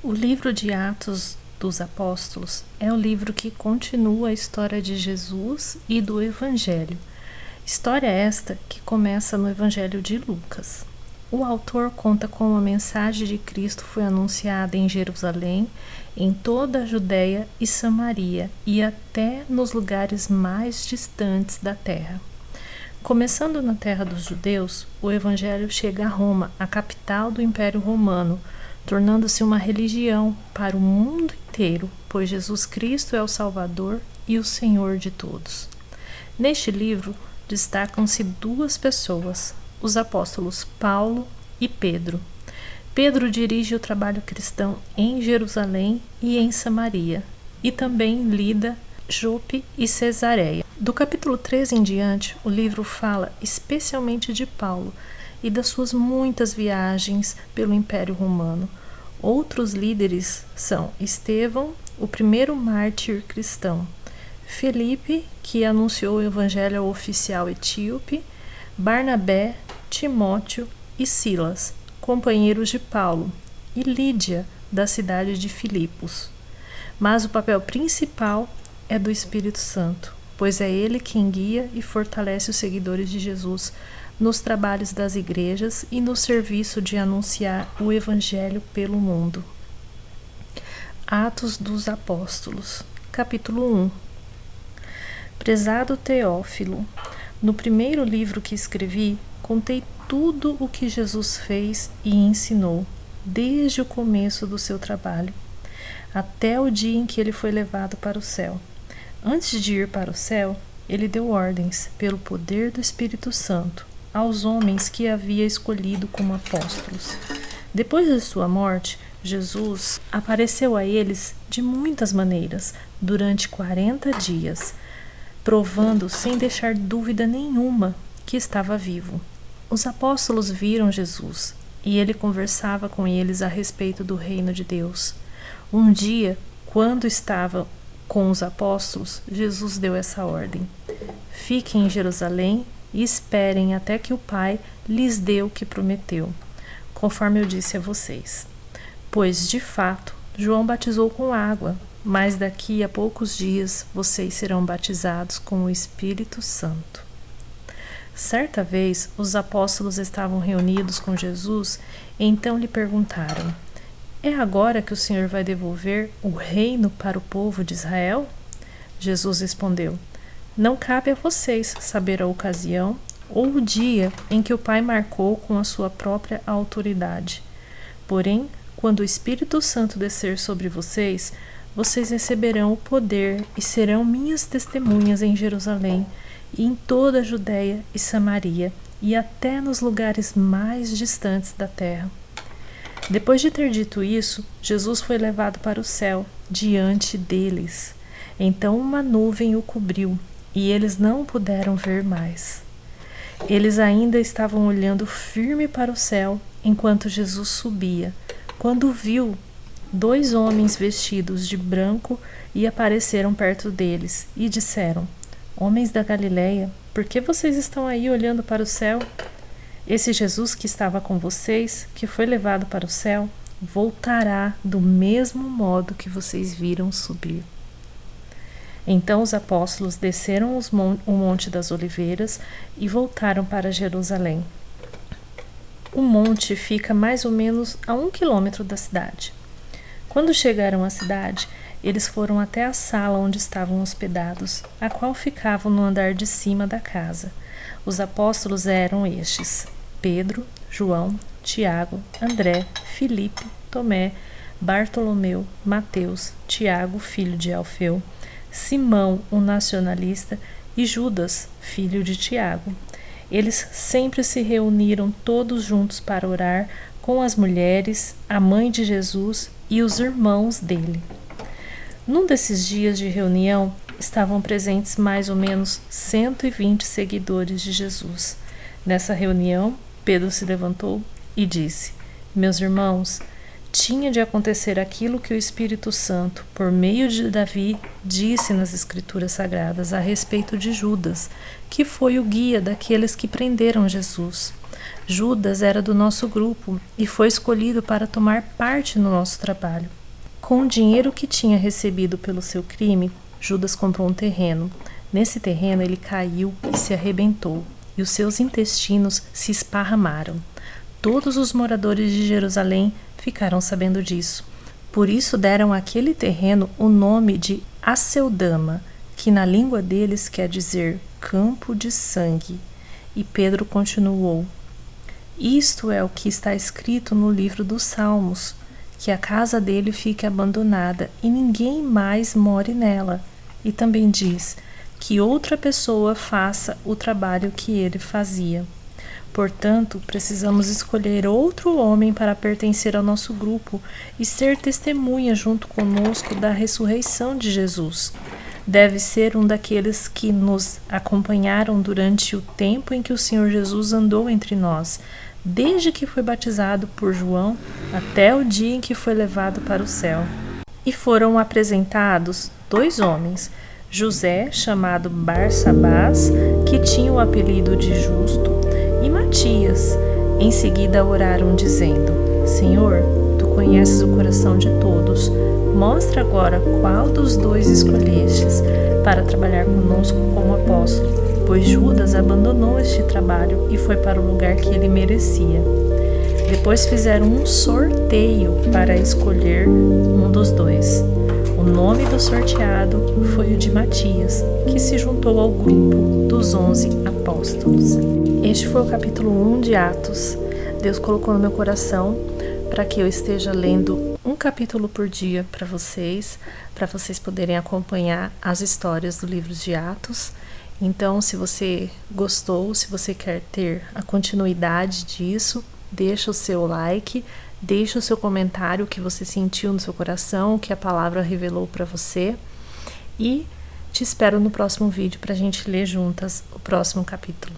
O livro de Atos dos Apóstolos é o livro que continua a história de Jesus e do Evangelho. História esta que começa no Evangelho de Lucas. O autor conta como a mensagem de Cristo foi anunciada em Jerusalém, em toda a Judéia e Samaria e até nos lugares mais distantes da terra. Começando na terra dos judeus, o Evangelho chega a Roma, a capital do Império Romano, tornando-se uma religião para o mundo inteiro, pois Jesus Cristo é o Salvador e o Senhor de todos. Neste livro, destacam-se duas pessoas, os apóstolos Paulo e Pedro. Pedro dirige o trabalho cristão em Jerusalém e em Samaria, e também Lida, Jope e Cesareia. Do capítulo 13 em diante, o livro fala especialmente de Paulo e das suas muitas viagens pelo Império Romano. Outros líderes são Estevão, o primeiro mártir cristão, Felipe, que anunciou o evangelho ao oficial etíope, Barnabé, Timóteo e Silas, companheiros de Paulo, e Lídia, da cidade de Filipos. Mas o papel principal é do Espírito Santo, pois é ele quem guia e fortalece os seguidores de Jesus nos trabalhos das igrejas e no serviço de anunciar o Evangelho pelo mundo. Atos dos Apóstolos, capítulo 1. Prezado Teófilo, no primeiro livro que escrevi, contei tudo o que Jesus fez e ensinou, desde o começo do seu trabalho, até o dia em que ele foi levado para o céu. Antes de ir para o céu, ele deu ordens, pelo poder do Espírito Santo, aos homens que havia escolhido como apóstolos. Depois de sua morte, Jesus apareceu a eles de muitas maneiras, durante 40 dias, provando sem deixar dúvida nenhuma que estava vivo. Os apóstolos viram Jesus, e ele conversava com eles a respeito do reino de Deus. Um dia, quando estava com os apóstolos, Jesus deu essa ordem: fiquem em Jerusalém e esperem até que o Pai lhes dê o que prometeu, conforme eu disse a vocês. Pois, de fato, João batizou com água, mas daqui a poucos dias vocês serão batizados com o Espírito Santo. Certa vez, os apóstolos estavam reunidos com Jesus e então lhe perguntaram: é agora que o Senhor vai devolver o reino para o povo de Israel? Jesus respondeu: não cabe a vocês saber a ocasião ou o dia em que o Pai marcou com a sua própria autoridade. Porém, quando o Espírito Santo descer sobre vocês, vocês receberão o poder e serão minhas testemunhas em Jerusalém e em toda a Judéia e Samaria e até nos lugares mais distantes da terra. Depois de ter dito isso, Jesus foi levado para o céu diante deles. Então uma nuvem o cobriu e eles não o puderam ver mais. Eles ainda estavam olhando firme para o céu enquanto Jesus subia, quando viu 2 homens vestidos de branco e apareceram perto deles e disseram: homens da Galileia, por que vocês estão aí olhando para o céu? Esse Jesus que estava com vocês, que foi levado para o céu, voltará do mesmo modo que vocês viram subir. Então os apóstolos desceram o Monte das Oliveiras e voltaram para Jerusalém. O monte fica mais ou menos a 1 quilômetro da cidade. Quando chegaram à cidade, eles foram até a sala onde estavam hospedados, a qual ficavam no andar de cima da casa. Os apóstolos eram estes: Pedro, João, Tiago, André, Filipe, Tomé, Bartolomeu, Mateus, Tiago, filho de Alfeu, Simão, o nacionalista, e Judas, filho de Tiago. Eles sempre se reuniram todos juntos para orar com as mulheres, a mãe de Jesus e os irmãos dele. Num desses dias de reunião, estavam presentes mais ou menos 120 seguidores de Jesus. Nessa reunião, Pedro se levantou e disse: meus irmãos, tinha de acontecer aquilo que o Espírito Santo, por meio de Davi, disse nas Escrituras Sagradas a respeito de Judas, que foi o guia daqueles que prenderam Jesus. Judas era do nosso grupo e foi escolhido para tomar parte no nosso trabalho. Com o dinheiro que tinha recebido pelo seu crime, Judas comprou um terreno. Nesse terreno ele caiu e se arrebentou, e os seus intestinos se esparramaram. Todos os moradores de Jerusalém ficaram sabendo disso. Por isso deram àquele terreno o nome de Aceldama, que na língua deles quer dizer campo de sangue. E Pedro continuou: isto é o que está escrito no livro dos Salmos, que a casa dele fique abandonada e ninguém mais more nela. E também diz que outra pessoa faça o trabalho que ele fazia. Portanto, precisamos escolher outro homem para pertencer ao nosso grupo e ser testemunha junto conosco da ressurreição de Jesus. Deve ser um daqueles que nos acompanharam durante o tempo em que o Senhor Jesus andou entre nós, desde que foi batizado por João até o dia em que foi levado para o céu. E foram apresentados 2 homens, José, chamado Barsabás, que tinha o apelido de Justo, e Matias. Em seguida oraram dizendo: Senhor, tu conheces o coração de todos. Mostra agora qual dos 2 escolhestes para trabalhar conosco como apóstolo, pois Judas abandonou este trabalho e foi para o lugar que ele merecia. Depois fizeram um sorteio para escolher um dos 2. O nome do sorteado foi o de Matias, que se juntou ao grupo dos 11 apóstolos. Este foi o capítulo 1 de Atos. Deus colocou no meu coração para que eu esteja lendo um capítulo por dia para vocês poderem acompanhar as histórias do livro de Atos. Então, se você gostou, se você quer ter a continuidade disso, deixa o seu like, deixa o seu comentário, o que você sentiu no seu coração, o que a palavra revelou para você. E te espero no próximo vídeo para a gente ler juntas o próximo capítulo.